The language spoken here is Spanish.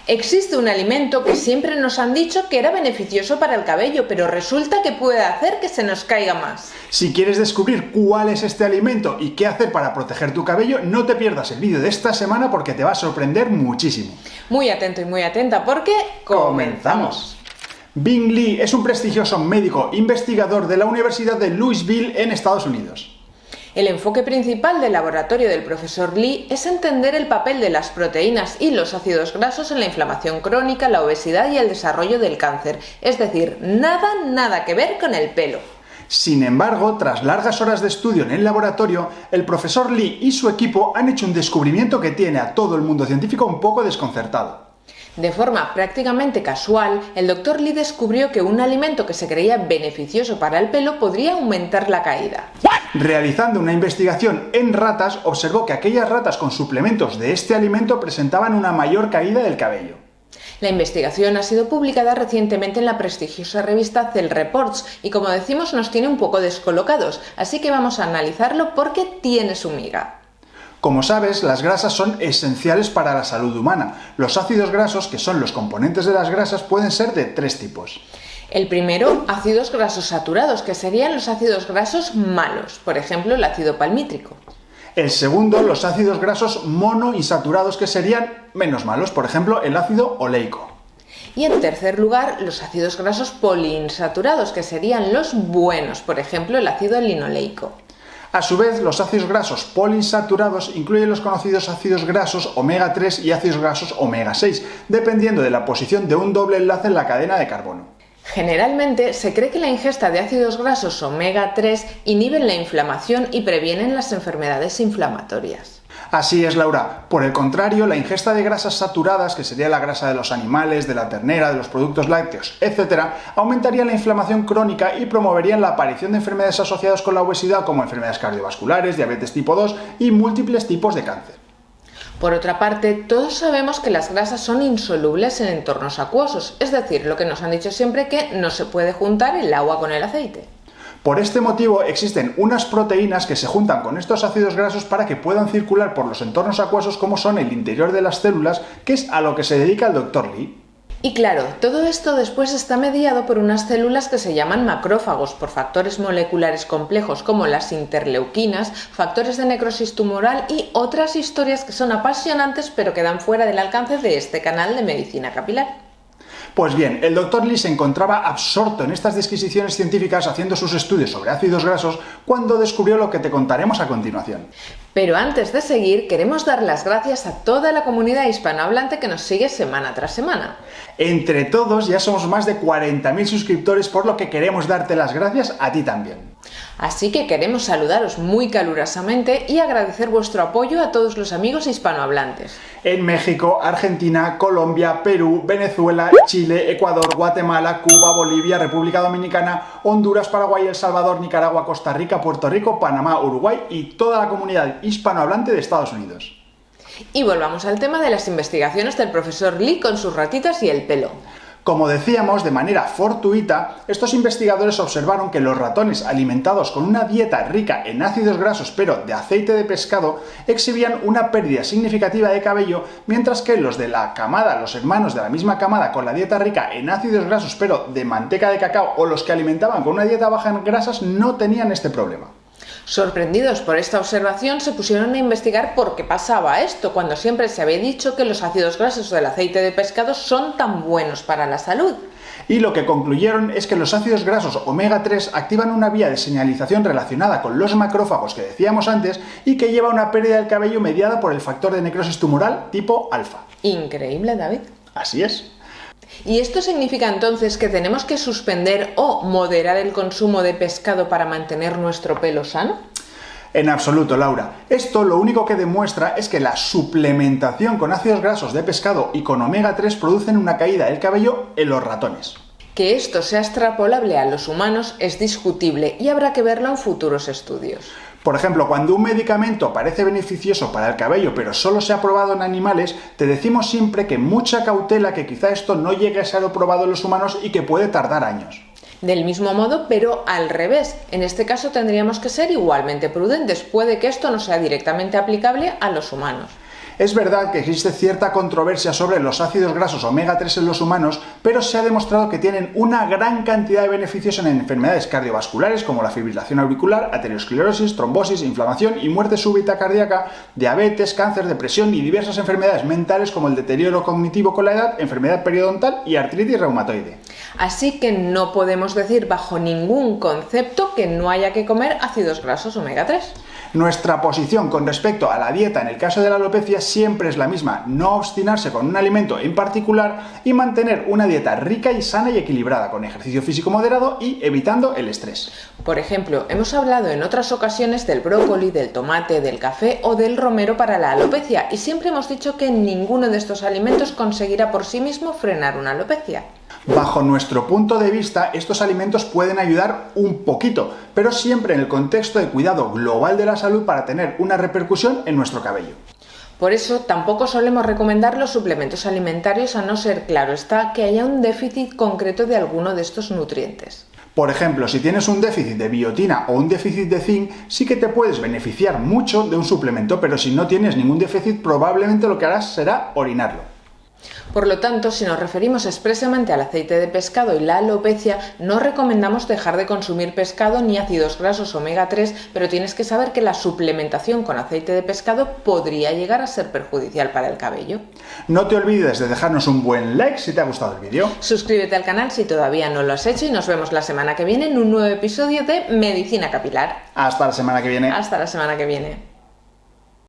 Existe un alimento que siempre nos han dicho que era beneficioso para el cabello, pero resulta que puede hacer que se nos caiga más. Si quieres descubrir cuál es este alimento y qué hacer para proteger tu cabello, no te pierdas el vídeo de esta semana porque te va a sorprender muchísimo. Muy atento y muy atenta porque ¡comenzamos! Bing Lee es un prestigioso médico investigador de la Universidad de Louisville en Estados Unidos. El enfoque principal del laboratorio del profesor Lee es entender el papel de las proteínas y los ácidos grasos en la inflamación crónica, la obesidad y el desarrollo del cáncer, es decir, nada que ver con el pelo. Sin embargo, tras largas horas de estudio en el laboratorio, el profesor Lee y su equipo han hecho un descubrimiento que tiene a todo el mundo científico un poco desconcertado. De forma prácticamente casual, el Dr. Lee descubrió que un alimento que se creía beneficioso para el pelo podría aumentar la caída. Realizando una investigación en ratas, observó que aquellas ratas con suplementos de este alimento presentaban una mayor caída del cabello. La investigación ha sido publicada recientemente en la prestigiosa revista Cell Reports y, como decimos, nos tiene un poco descolocados, así que vamos a analizarlo porque tiene su miga. Como sabes, las grasas son esenciales para la salud humana. Los ácidos grasos, que son los componentes de las grasas, pueden ser de tres tipos. El primero, ácidos grasos saturados, que serían los ácidos grasos malos, por ejemplo, el ácido palmítrico. El segundo, los ácidos grasos monoinsaturados, que serían menos malos, por ejemplo, el ácido oleico. Y en tercer lugar, los ácidos grasos poliinsaturados, que serían los buenos, por ejemplo, el ácido linoleico. A su vez, los ácidos grasos poliinsaturados incluyen los conocidos ácidos grasos omega 3 y ácidos grasos omega 6, dependiendo de la posición de un doble enlace en la cadena de carbono. Generalmente se cree que la ingesta de ácidos grasos omega 3 inhiben la inflamación y previenen las enfermedades inflamatorias. Así es, Laura. Por el contrario, la ingesta de grasas saturadas, que sería la grasa de los animales, de la ternera, de los productos lácteos, etc., aumentaría la inflamación crónica y promoverían la aparición de enfermedades asociadas con la obesidad, como enfermedades cardiovasculares, diabetes tipo 2 y múltiples tipos de cáncer. Por otra parte, todos sabemos que las grasas son insolubles en entornos acuosos, es decir, lo que nos han dicho siempre que no se puede juntar el agua con el aceite. Por este motivo existen unas proteínas que se juntan con estos ácidos grasos para que puedan circular por los entornos acuosos como son el interior de las células, que es a lo que se dedica el Dr. Lee. Y claro, todo esto después está mediado por unas células que se llaman macrófagos, por factores moleculares complejos como las interleuquinas, factores de necrosis tumoral y otras historias que son apasionantes pero quedan fuera del alcance de este canal de medicina capilar. Pues bien, el Dr. Lee se encontraba absorto en estas disquisiciones científicas haciendo sus estudios sobre ácidos grasos cuando descubrió lo que te contaremos a continuación. Pero antes de seguir, queremos dar las gracias a toda la comunidad hispanohablante que nos sigue semana tras semana. Entre todos ya somos más de 40.000 suscriptores, por lo que queremos darte las gracias a ti también. Así que queremos saludaros muy calurosamente y agradecer vuestro apoyo a todos los amigos hispanohablantes. En México, Argentina, Colombia, Perú, Venezuela, Chile, Ecuador, Guatemala, Cuba, Bolivia, República Dominicana, Honduras, Paraguay, El Salvador, Nicaragua, Costa Rica, Puerto Rico, Panamá, Uruguay y toda la comunidad hispanohablante de Estados Unidos. Y volvamos al tema de las investigaciones del profesor Lee con sus ratitas y el pelo. Como decíamos, de manera fortuita, estos investigadores observaron que los ratones alimentados con una dieta rica en ácidos grasos pero de aceite de pescado exhibían una pérdida significativa de cabello, mientras que los de la camada, los hermanos de la misma camada con la dieta rica en ácidos grasos pero de manteca de cacao o los que alimentaban con una dieta baja en grasas no tenían este problema. Sorprendidos por esta observación, se pusieron a investigar por qué pasaba esto, cuando siempre se había dicho que los ácidos grasos del aceite de pescado son tan buenos para la salud. Y lo que concluyeron es que los ácidos grasos omega 3 activan una vía de señalización relacionada con los macrófagos que decíamos antes y que lleva a una pérdida del cabello mediada por el factor de necrosis tumoral tipo alfa. Increíble, David. Así es. ¿Y esto significa entonces que tenemos que suspender o moderar el consumo de pescado para mantener nuestro pelo sano? En absoluto, Laura. Esto lo único que demuestra es que la suplementación con ácidos grasos de pescado y con omega 3 producen una caída del cabello en los ratones. Que esto sea extrapolable a los humanos es discutible y habrá que verlo en futuros estudios. Por ejemplo, cuando un medicamento parece beneficioso para el cabello pero solo se ha probado en animales, te decimos siempre que mucha cautela, que quizá esto no llegue a ser probado en los humanos y que puede tardar años. Del mismo modo, pero al revés. En este caso tendríamos que ser igualmente prudentes. Puede que esto no sea directamente aplicable a los humanos. Es verdad que existe cierta controversia sobre los ácidos grasos omega 3 en los humanos, pero se ha demostrado que tienen una gran cantidad de beneficios en enfermedades cardiovasculares como la fibrilación auricular, aterosclerosis, trombosis, inflamación y muerte súbita cardíaca, diabetes, cáncer, depresión y diversas enfermedades mentales como el deterioro cognitivo con la edad, enfermedad periodontal y artritis reumatoide. Así que no podemos decir bajo ningún concepto que no haya que comer ácidos grasos omega 3. Nuestra posición con respecto a la dieta en el caso de la alopecia siempre es la misma: no obstinarse con un alimento en particular y mantener una dieta rica y sana y equilibrada, con ejercicio físico moderado y evitando el estrés. Por ejemplo, hemos hablado en otras ocasiones del brócoli, del tomate, del café o del romero para la alopecia, y siempre hemos dicho que ninguno de estos alimentos conseguirá por sí mismo frenar una alopecia. Bajo nuestro punto de vista, estos alimentos pueden ayudar un poquito, pero siempre en el contexto de cuidado global de la salud para tener una repercusión en nuestro cabello. Por eso tampoco solemos recomendar los suplementos alimentarios, a no ser, claro está, que haya un déficit concreto de alguno de estos nutrientes. Por ejemplo, si tienes un déficit de biotina o un déficit de zinc, sí que te puedes beneficiar mucho de un suplemento, pero si no tienes ningún déficit, probablemente lo que harás será orinarlo. Por lo tanto, si nos referimos expresamente al aceite de pescado y la alopecia, no recomendamos dejar de consumir pescado ni ácidos grasos omega 3, pero tienes que saber que la suplementación con aceite de pescado podría llegar a ser perjudicial para el cabello. No te olvides de dejarnos un buen like si te ha gustado el vídeo. Suscríbete al canal si todavía no lo has hecho y nos vemos la semana que viene en un nuevo episodio de Medicina Capilar. Hasta la semana que viene. Hasta la semana que viene.